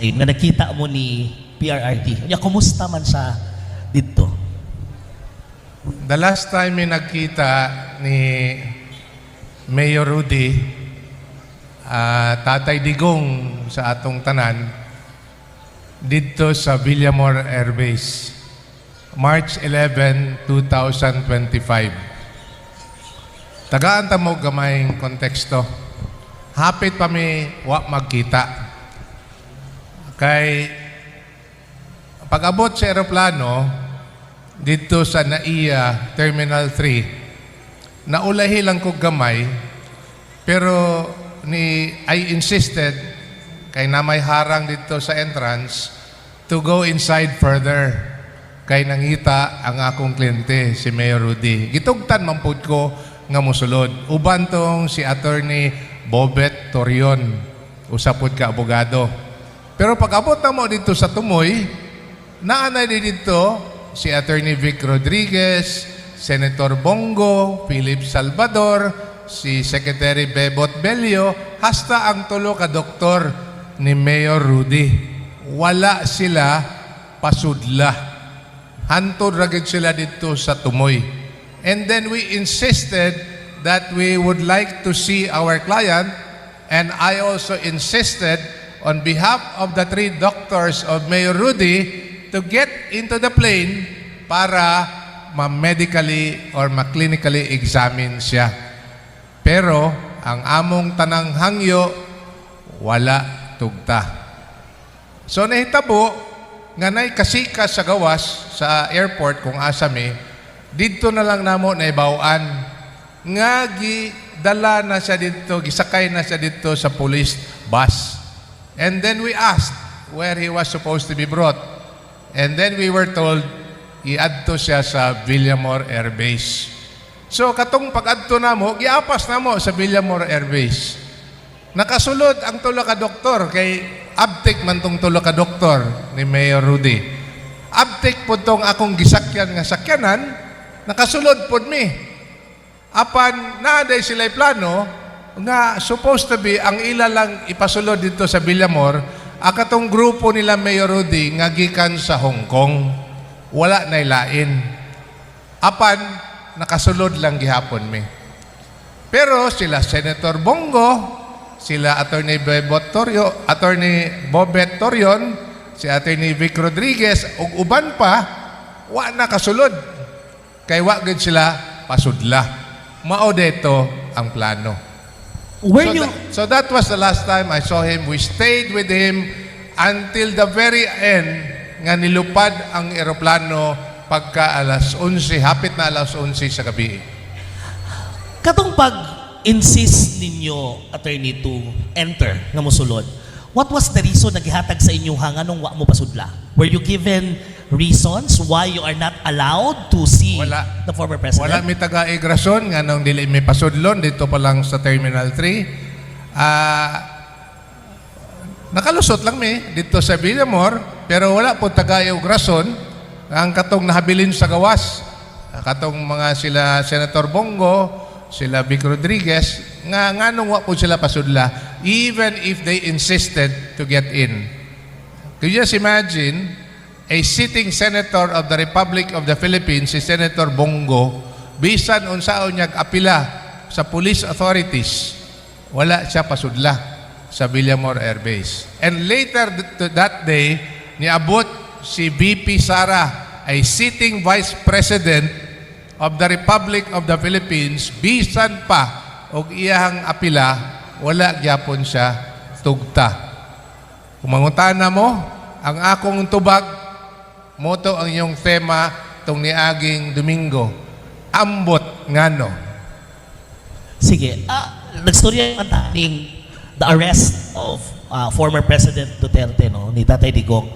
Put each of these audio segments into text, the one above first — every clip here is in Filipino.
Ayun, nga nakita mo ni PRRT. Kanya, kumusta man siya dito? The last time may nagkita ni Mayor Rudy, Tatay Digong sa atong tanan, dito sa Villamor Air Base, March 11, 2025. Tagaan ta mo gamayng konteksto. Hapit pa mi wa magkita. Kay pag-abot sa eroplano dito sa NAIA Terminal 3, naulahi lang ko gamay, pero I insisted kay na may harang dito sa entrance to go inside further kay nangita ang akong kliyente si Mayor Rudy. Gitugtan man pud ko nga mosulod. Uban tong si Attorney Bobet Torion, usapod ka abogado. Pero pag-abot na mo dito sa Tumoy, naanay dito si Attorney Vic Rodriguez, Senator Bongo, Philip Salvador, si Secretary Bebot Bello, hasta ang tulo ka doktor ni Mayor Rudy. Wala sila pasudla. Hantod ragid sila dito sa Tumoy. And then we insisted that we would like to see our client, and I also insisted on behalf of the 3 doctors of Mayor Rudy to get into the plane para ma-medically or ma-clinically examine siya. Pero ang among tanang hangyo, wala tugta. So nahitabo, nga nay kasika sa gawas sa airport kung asa mi, dito na lang namo naibawaan nga gidala na siya dito, gisakay na siya dito sa police bus. And then we asked where he was supposed to be brought. And then we were told, iadto siya sa Villamor Air Base. So katong pag-adto namo, giapas namo sa Villamor Air Base. Nakasulod ang tulo ka doktor kay abtik man tong tulo ka doktor ni Mayor Rudy. Abtik po tong akong gisakyan nga sakyanan, nakasulod po mi. Apan naaday sila'y plano nga supposed to be ang ila lang ipasulod dito sa Villamor, akatong grupo nila Mayor Rudy nga gikan sa Hong Kong. Wala na ilain. Apan nakasulod lang gihapon mi. Pero sila Senator Bongo, sila Attorney Bebot Torion, Attorney Bobet Torion, si Attorney Vic Rodriguez, ug uban pa, wa nakasulod. Kay wa gid sila pasudla. Mao deto ang plano. So that was the last time I saw him. We stayed with him until the very end nga nilupad ang eroplano pagka alas 11, hapit na alas 11 sa gabi. Katong pag-insist ninyo, attorney, to enter nga mosulod, what was the reason na gihatag sa inyo hanga nung wa mo pasudla? Were you given reasons why you are not allowed to see the former president? Wala mi taga-igrason nga nung dili mi pasudlon dito pa lang sa Terminal 3. Nakalusot lang mi dito sa Villamor, pero wala po taga-igrason ang katong nahabilin sa gawas. Katong mga sila Senator Bongo, sila Vic Rodriguez, nga nung wa po sila pasudla, even if they insisted to get in. Could you just imagine a sitting senator of the Republic of the Philippines, si Senator Bongo, bisan unsaon niyag apila sa police authorities, wala siya pasudla sa Villamor Air Base. And later that day, niabot si VP Sara, ay sitting Vice President of the Republic of the Philippines, bisan pa og iyang apila, wala gyapon siya tugta. Kumangutana mo, ang akong tubag, moto ang iyong tema tong niaging Domingo, ambot ngano. Sige, nagstorya ang ating the arrest of former President Duterte, no, ni Tatay Digong.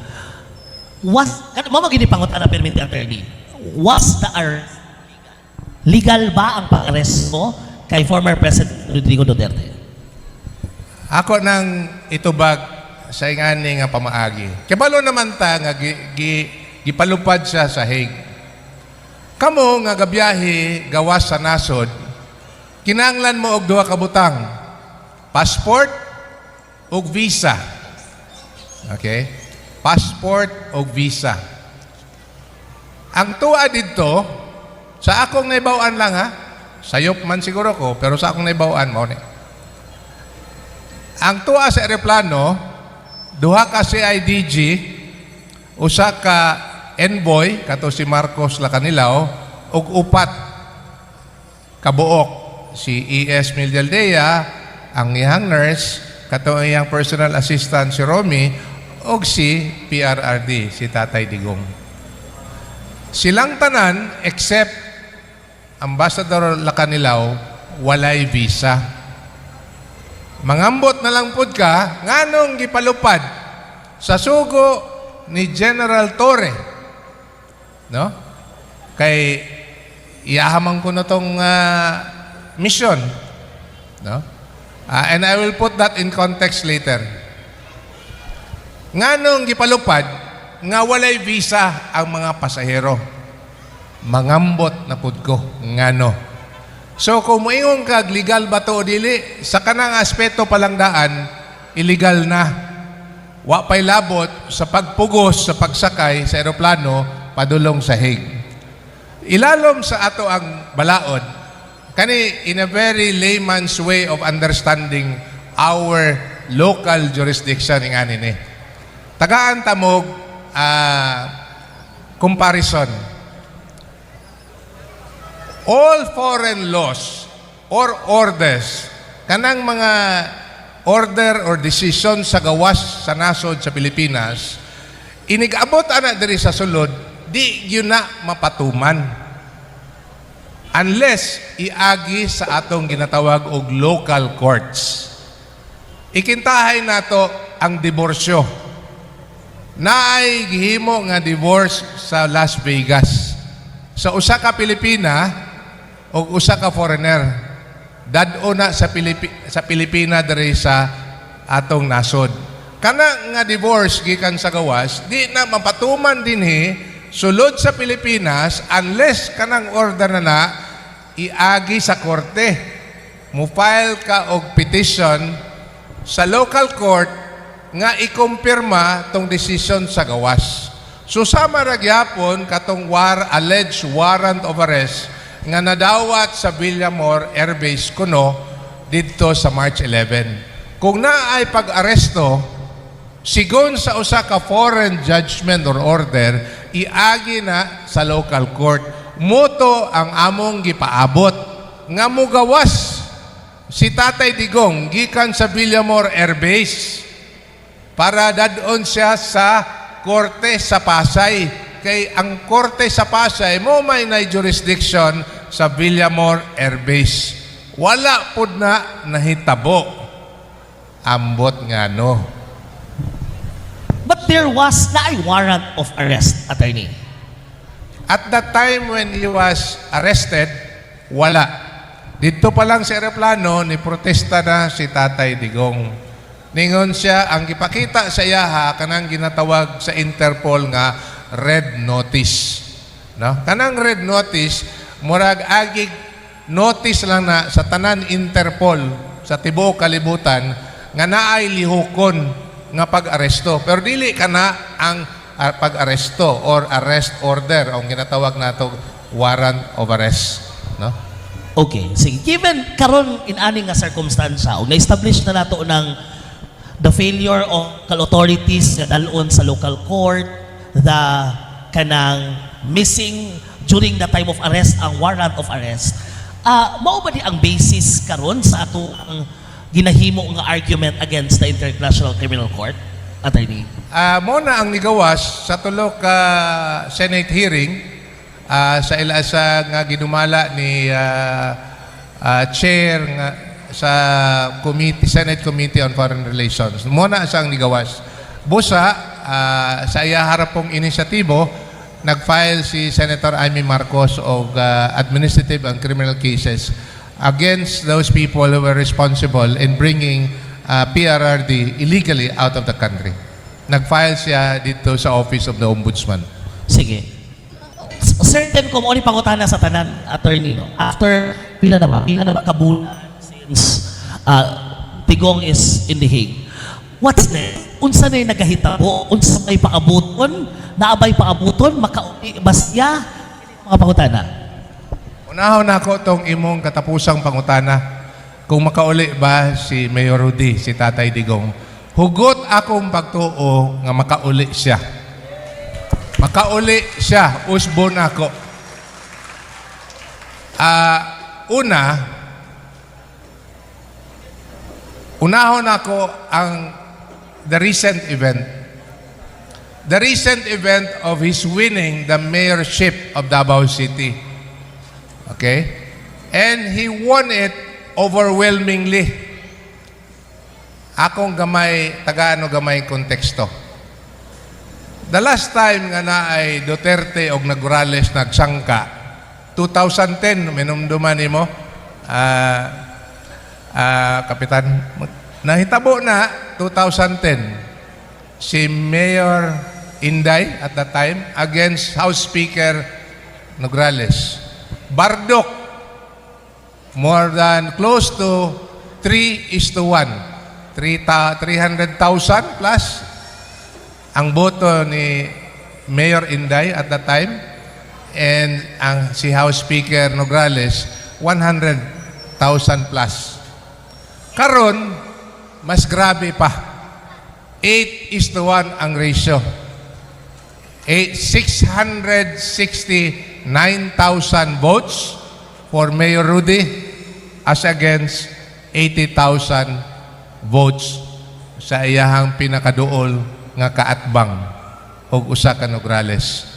Mamagini pangutan na permit attorney, was the arrest legal ba ang pag-arrest mo kay former President Rodrigo Duterte? Ako nang itubag sa ingani nga pamaagi. Kabalo naman ta nga gipalupad siya sa Hague. Kamo nga gabiyahe gawas sa nasod, kinahanglan mo og duha ka butang, passport ug visa. Okay? Passport o visa. Ang tuwa dito, sa akong naibawaan lang ha, sayop man siguro ko, pero sa akong naibawaan mo, ang tuwa sa eroplano, duha ka CIDG, usa ka envoy, kato si Marcos Lacanilaw, ug upat kabuok, si E.S. Miljaldea, ang iyang nurse, kato iyang personal assistant si Romy, ug si PRRD, si Tatay Digong. Silang tanan, except Ambassador Lacanilaw, walay visa. Mangambot na lang pud ka, nganong gipalupad sa sugo ni General Torre. No? Kay iyahamang ko na tong mission. No? And I will put that in context later. Nganong gipalupad nga walay visa ang mga pasahero. Mangambot na pud ko ngano. So kung moingon kag legal ba to o dili, sa kanang aspeto palang daan, illegal na. Wa pay labot sa pagpugos sa pagsakay sa eroplano padulong sa Hague. Ilalom sa ato ang balaod, kani in a very layman's way of understanding our local jurisdiction ingani ni. Tagaan tamog comparison. All foreign laws or orders, kanang mga order or decision sa gawas sa nasod sa Pilipinas, inigabot ana diri sa sulod, di yun na mapatuman. Unless iagi sa atong ginatawag og local courts. Ikintahay nato ang diborsyo. Naay gihimo nga divorce sa Las Vegas. Sa usa ka Pilipina o usa ka foreigner, dadto na sa Pilipina diri sa atong nasod. Kana nga divorce gikan sa gawas, di na mapatuman dinhi sulod sa Pilipinas unless kanang order na iagi sa korte. Mo-file ka og petition sa local court nga ikumpirma tong decision sa gawas. Susama ra gyapon katong alleged warrant of arrest nga nadawat sa Villamor Air Base kuno didto sa March 11. Kung naay pag-aresto, sigon sa usa ka foreign judgment or order, iagi na sa local court. Moto ang among gipaabot nga mugawas si Tatay Digong gikan sa Villamor Air Base para dadon siya sa korte sa Pasay. Kay ang korte sa Pasay mo may jurisdiction sa Villamor Air Base. Wala pud na nahitabo. Ambot nga no. But there was na a warrant of arrest, attorney. At that time when he was arrested, wala. Dito pa lang sa eroplano, ni protesta na si Tatay Digong. Ningon siya, ang ipakita sa iyaha, kanang ginatawag sa Interpol nga red notice. No? Kanang red notice, murag agig notice lang na sa tanan Interpol, sa tibuok kalibutan, nga naay lihokon nga pag-aresto. Pero dili kana ang pag-aresto or arrest order, ang ginatawag nato warrant of arrest. No? Okay, sige. Given karon in aning nga circumstansya, og na-establish na nato ng the failure of local authorities nga dalon sa local court, the kanang missing during the time of arrest ang warrant of arrest. Mao ba di ang basis karon sa ato ang ginahimo nga argument against the International Criminal Court, attorney? Muna ang nigawas sa tulo ka Senate hearing sa ilasa nga ginumala ni chair nga sa committee, Senate Committee on Foreign Relations. Muna sa ang nigawas. Busa sa iya harapong inisyatibo, nag-file si Senator Amy Marcos of administrative and criminal cases against those people who were responsible in bringing PRRD illegally out of the country. Nag-file siya dito sa Office of the Ombudsman. Sige. Certain kung ano pangutana sa tanan, attorney, no? After pila na ba kabulan since Digong is in the Hague, What's next? Unsa na yung nagahitabo? Unsa may paabuton? Naabay paabuton? Makauli basya? Mga pangutana. Unahon ako tong imong katapusang pangutana. Kung makauli ba si Mayor Rudy, si Tatay Digong, hugot akong pagtuo nga makauli siya. Makauli siya, usbon ako. Unahon ako ang the recent event. The recent event of his winning the mayorship of Davao City. Okay? And he won it overwhelmingly. Akong gamay, taga-ano gamay konteksto. The last time nga na ay Duterte o Nagorales nagsangka, 2010, minumduman mo, Kapitan, nahitabo na 2010, si Mayor Inday at that time against House Speaker Nograles. Bardok, more than close to 3:1. 300,000 plus ang boto ni Mayor Inday at that time, and ang si House Speaker Nograles 100,000 plus. Karon mas grabe pa. 8:1 ang ratio. 669,000 votes for Mayor Rudy as against 80,000 votes sa iyahang pinakaduol nga kaatbang og usa ka Nograles.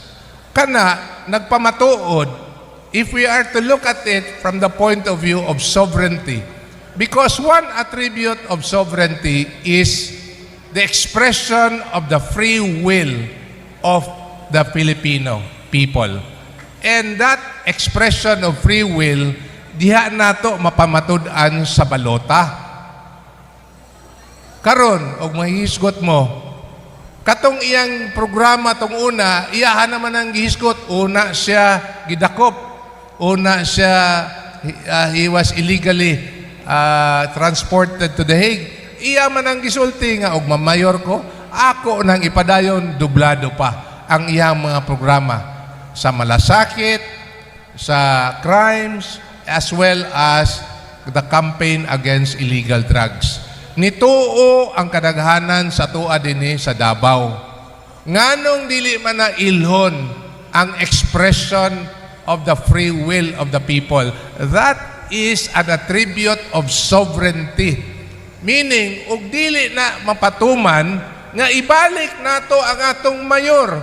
Kana nagpamatuod if we are to look at it from the point of view of sovereignty, because one attribute of sovereignty is the expression of the free will of the Filipino people. And that expression of free will, diha nato mapamatud-an sa balota. Karon, og mahisgot mo, katong iyang programa tong una, iyahan naman ang gihisgot. Una siya gidakop. Una siya, he was illegally transported to The Hague. Iya man ang gisulti nga og mamayor ko, ako nang ipadayon dublado pa ang iyang mga programa sa malasakit, sa crimes, as well as the campaign against illegal drugs. Nituo ang kadaghanan sa tuwa dinhi sa Davao. Nganong dili man na ilhon ang expression of the free will of the people. That is an attribute of sovereignty. Meaning, ug dili na mapatuman nga ibalik nato ang atong mayor.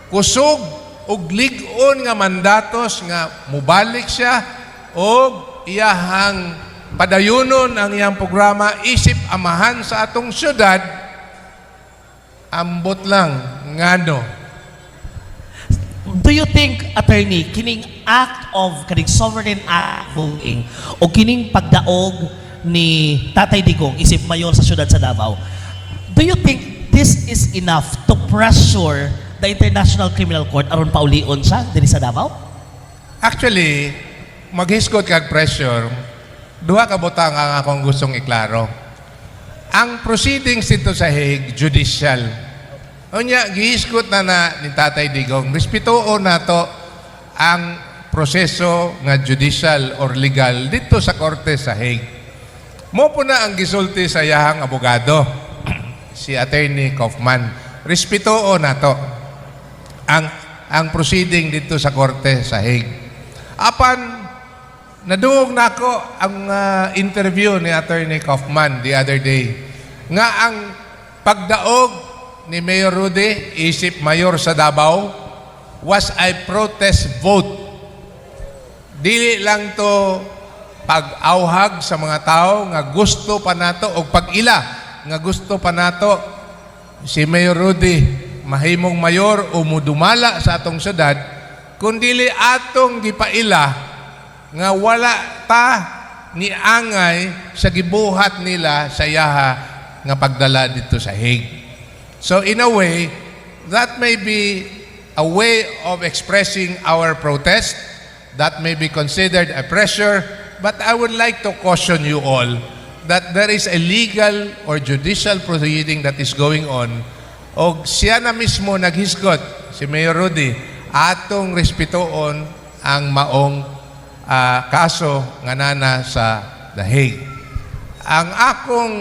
Kusog ug lig-on nga mandatos nga mubalik siya og iyahang padayunon ang iyang programa isip amahan sa atong syudad. Ambot lang ngano. Do you think, attorney, kining act of, kining sovereign act voting o kining pagdaog ni Tatay Digong, isip mayor sa syudad sa Davao, do you think this is enough to pressure the International Criminal Court aron paulion siya diri sa Davao? Actually, maghisgot kag pressure, duha ka butang ang akong gustong iklaro. Ang proceedings dito sa Hague, judicial. Unya, gihisgot na ni Tatay Digong. Respetuon nato ang proseso nga judicial or legal dito sa korte sa Hague. Mo po na ang gisulti sa yahang abogado, si Attorney Kaufman. Respetuon nato ang proceeding dito sa korte sa Hague. Apan, nadungog na ako ang interview ni Attorney Kaufman the other day nga ang pagdaog ni Mayor Rudy, isip mayor sa Davao, was a protest vote. Dili lang to pag-auhag sa mga tao nga gusto pa nato o pag-ila nga gusto pa nato si Mayor Rudy mahimong mayor o mudumala sa atong syudad, kundili atong gipaila nga wala ta ni angay sa gibuhat nila sa yaha nga pagdala dito sa Hague. So in a way, that may be a way of expressing our protest. That may be considered a pressure, but I would like to caution you all that there is a legal or judicial proceeding that is going on, o siya na mismo naghisgot, si Mayor Rudy, atong respetuon ang maong kaso nga nana sa The Hague. Ang akong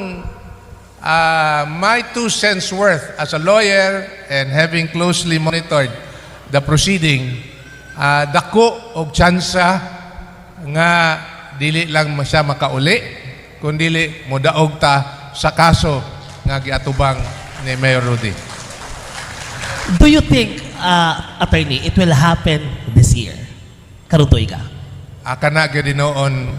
my 2 cents worth as a lawyer and having closely monitored the proceeding, dako og tsansa nga dili lang siya makauli, kundili modaog ta sa kaso nga giatubang ni Mayor Rudy. Do you think, attorney, it will happen this year? Karutoy ka. Kana gyud noon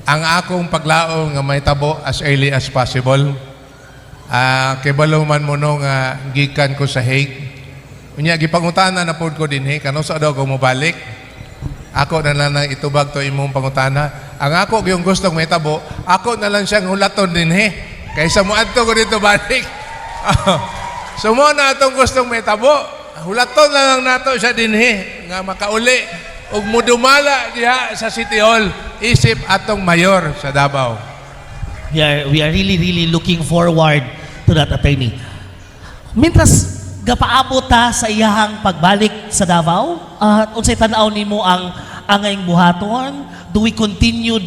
ang akong paglaom nga may tabo as early as possible. Kay baluman mo no nga gikan ko sa Hague. Unya gipangutana na pod ko dinhi kano sa daw ko mobalik. Ako na lang nang itubag to imong pangutana. Ang ako yung gustong may tabo, ako na lang siyang hulaton dinhi. Kaysa mo adto ko dito balik. So mo na atong gustong may tabo, hulaton na lang nato siya dinhi nga makauli ug mudumala diha sa City Hall isip atong mayor sa Davao. We are really looking forward to that, attorney. Mintras gapaabot ta sa iyahang pagbalik sa Davao, unsay tan-aw nimo ang angayng buhaton? Do we continue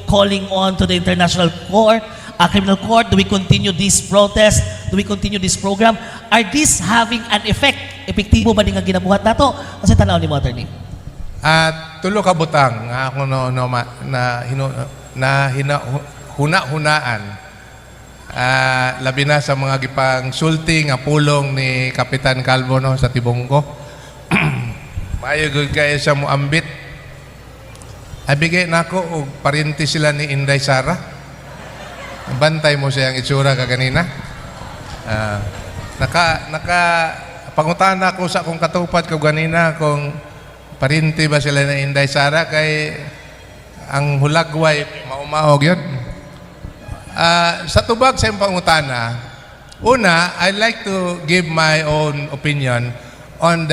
calling on to the International Court, Criminal Court? Do we continue this protest? Do we continue this program? Are these having an effect? Epektibo ba nga ginabuhat nato? Unsay tan-aw nimo, attorney? Tulo ka butang nga ako hunaan. Labi na sa mga gipang sulti nga pulong ni Kapitan Calvo no, sa Tibongko. Maayo gud kay sa muambit. Abigay nako og parinti sila ni Inday Sara. Bantay mo siyang itsura ka kanina. Naka pangutan ako sa akong katupat ko kanina kung parinti ba sila ni Inday Sara kay ang hulagway maumahog yun. Sa tubag sa pangutana, una, I'd like to give my own opinion on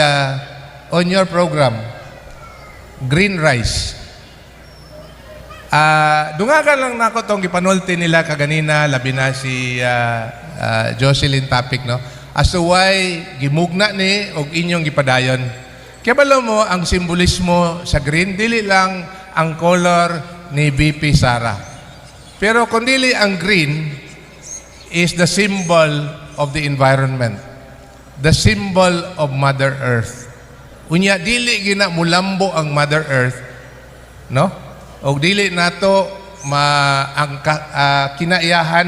your program, Green Rice. Dungagan lang nako tong gipanulti nila kaganina, labi na si Jocelyn Tapik, no? As to why gimugna ni og inyong gipadayon. Kaya balo mo ang simbolismo sa green, dili lang ang color ni VP Sara. Pero kundili ang green is the symbol of the environment, the symbol of Mother Earth. Unya dili gina mulambo ang Mother Earth, no? O dili nato kinaiyahan,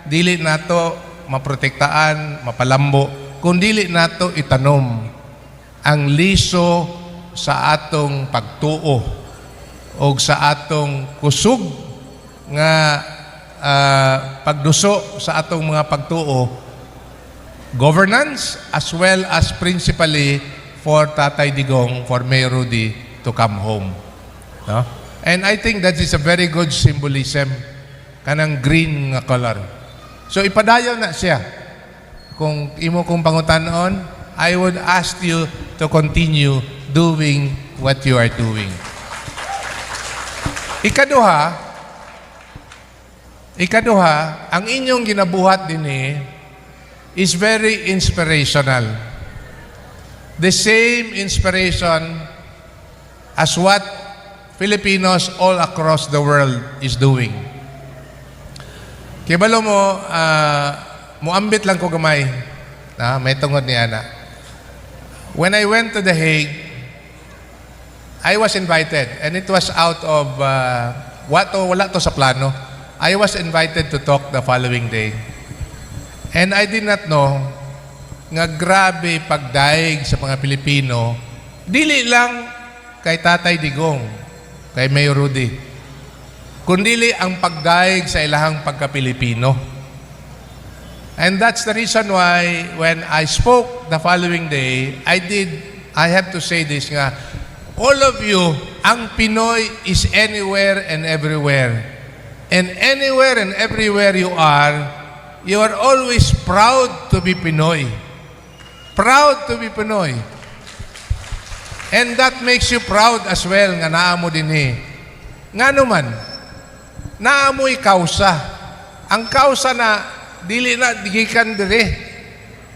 dili nato maprotektaan, mapalambo, kung dili nato itanom ang liso sa atong pagtuo o sa atong kusog nga pagduso sa atong mga pagtuo, governance as well as principally for Tatay Digong, for Mayor Rudy to come home. No? And I think that is a very good symbolism, kanang green nga color. So ipadayon na siya. Kung imo kong pangutanon, I would ask you to continue doing what you are doing. Ikaduha, ang inyong ginabuhat din is very inspirational. The same inspiration as what Filipinos all across the world is doing. Kibalo mo, muambit lang ko gamay. May tungod ni Ana. When I went to The Hague, I was invited, and it was out of wala to sa plano. I was invited to talk the following day. And I did not know nga grabe pagdaig sa mga Pilipino, dili lang kay Tatay Digong, kay Mayor Rudy, kundili ang pagdaig sa ilahang pagka-Pilipino. And that's the reason why when I spoke the following day, I have to say this nga, all of you, ang Pinoy is anywhere and everywhere. And anywhere and everywhere you are always proud to be Pinoy. Proud to be Pinoy. And that makes you proud as well nga naa mo dinhi. Ngano man, naamoy kausa. Ang kausa na dili na gikan diri.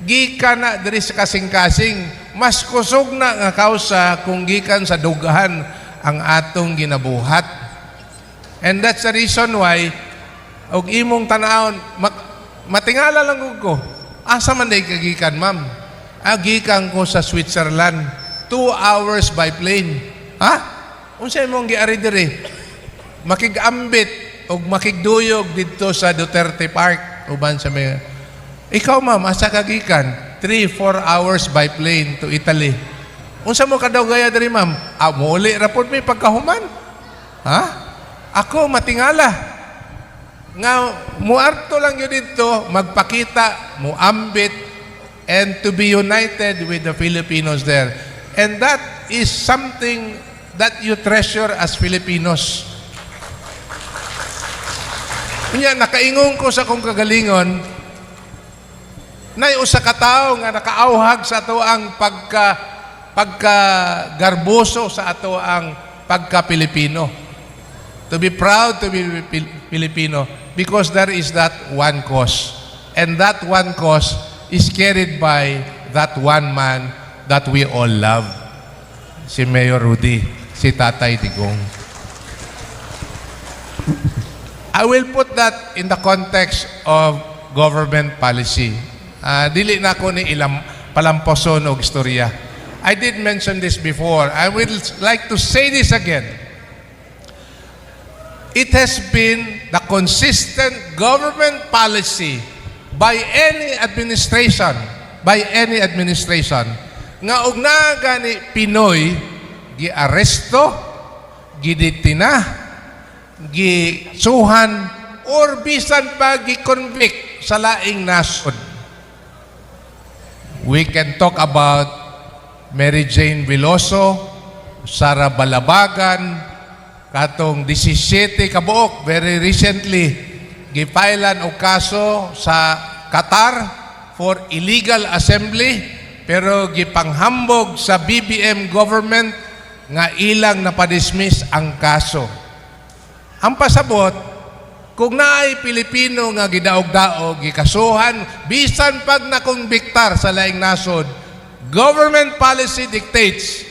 Gikan na diri sa kasing-kasing. Mas kusog na nga kausa kung gikan sa dugahan ang atong ginabuhat. And that's the reason why og imong tanawon matingala lang ko. Asa man day kagikan, ma'am? Gikan ko sa Switzerland. 2 hours by plane. Ha? Unsay mong giari diri? Makigambit o makigduyog dito sa Duterte Park uban sa may. Ikaw, ma'am, asa kagikan? 3-4 hours by plane to Italy. Unsa mo kadaw gaya diri, ma'am? Muli ra pud may pagkahuman. Ha? Ako matingala. Nga muarto lang yun dito, magpakita, muambit, and to be united with the Filipinos there. And that is something that you treasure as Filipinos. Kunya, nakaingon ko sa kong kagalingon, na usa ka tawo nga nakaauhag sa ato ang pagka-garboso sa ato ang pagka-Pilipino. To be proud to be Filipino because there is that one cause. And that one cause is carried by that one man that we all love. Si Mayor Rudy, si Tatay Digong. I will put that in the context of government policy. Dili na ko ni ilang palamposon o istorya. I did mention this before. I would like to say this again. It has been the consistent government policy by any administration, nga og na gani Pinoy gi-aresto, gidetina, gisuhan, or bisan pa gi-convict sa laing nasod. We can talk about Mary Jane Veloso, Sara Balabagan, katong 17 kabuok, very recently, gipailan og kaso sa Qatar for illegal assembly, pero gipanghambog sa BBM government nga ilang napadismiss ang kaso. Ang pasabot, kung naay Pilipino nga gidaog-daog, gikasuhan, bisan pag nakonbiktar sa laing nasod, government policy dictates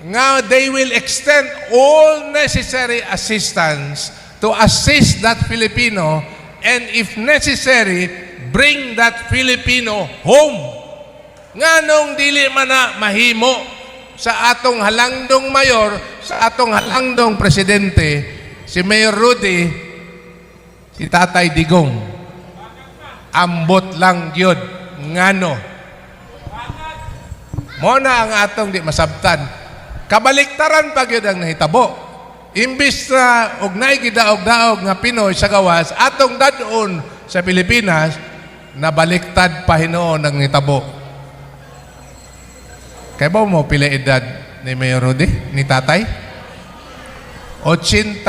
nga they will extend all necessary assistance to assist that Filipino and if necessary, bring that Filipino home. Nganong dili man na mahimo sa atong halangdong mayor, sa atong halangdong presidente, si Mayor Rudy, si Tatay Digong, ambot lang yun. Ngano? Muna ang atong di masabtan. Kabaliktaran pa yun ang nahitabo. Imbis na ugnay gidaog-daog nga Pinoy sa gawas, atong dadon sa Pilipinas, nabaliktad pa hinoon ang nahitabo. Kaya ba mo pila edad ni Mayor Rudy, ni Tatay? 80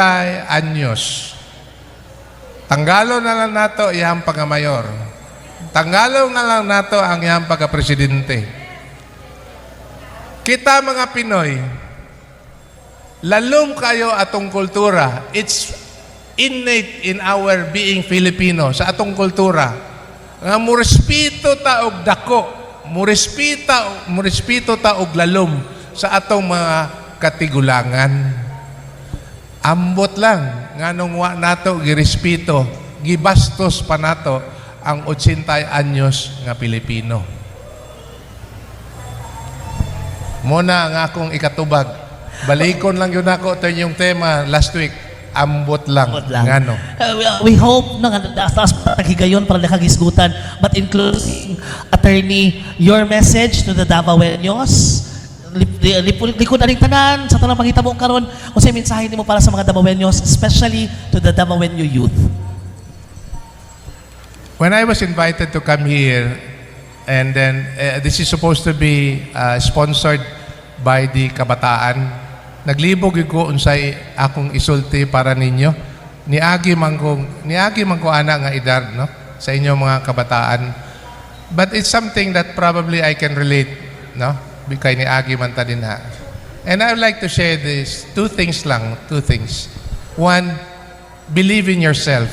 anyos. Tanggalo na lang nato iyang pagkamayor. Tanggalo na lang nato ang iyang pagkapresidente. Kita mga Pinoy, lalong kayo atong kultura. It's innate in our being Filipino, sa atong kultura. Nga murespeto ta og dako, murespeto ta og lalom sa atong mga katigulangan. Ambot lang, nganong wa nato girespeto, gibastos pa nato ang 80 anyos nga Pilipino. Muna ang akong ikatubag. Balikon lang yun ako ito yung tema last week. Ambot lang. Ngano? We hope na taas paghigayon para nakagisgutan, but including attorney, your message to the Davaoenos, likod aning tanan sa tanang panghitabo karon, unsay mensahe nimo para sa mga Davaoenos, especially to the Davaoeno youth? When I was invited to come here, and then this is supposed to be sponsored by the Kabataan, naglibog ko unsay akong isulti para ninyo. Niagi man ko ana nga edad, no, sa inyo mga kabataan. But it's something that probably I can relate, no, kay niagi man ta din ha. And I would like to share this two things. One, believe in yourself.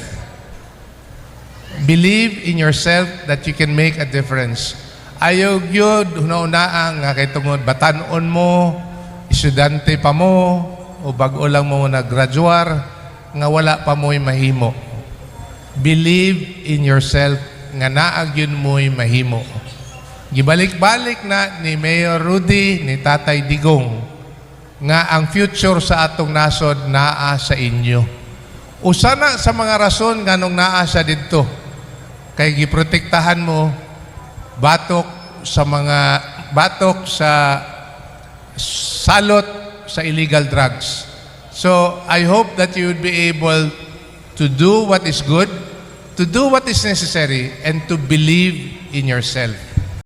Believe in yourself that you can make a difference. Ayaw yun, una-unaan nga kay tungod, batanon mo, estudyante pa mo, o bago lang mo nag-graduar, nga wala pa mo'y mahimo. Believe in yourself, nga naag yun mo'y mahimo. Gibalik-balik na ni Mayor Rudy, ni Tatay Digong, nga ang future sa atong nasod naa sa inyo. Usa na sa mga rason nga nung naa sa dito, kay giprotektahan mo batok sa salot sa illegal drugs. So I hope that you would be able to do what is good, to do what is necessary, and to believe in yourself.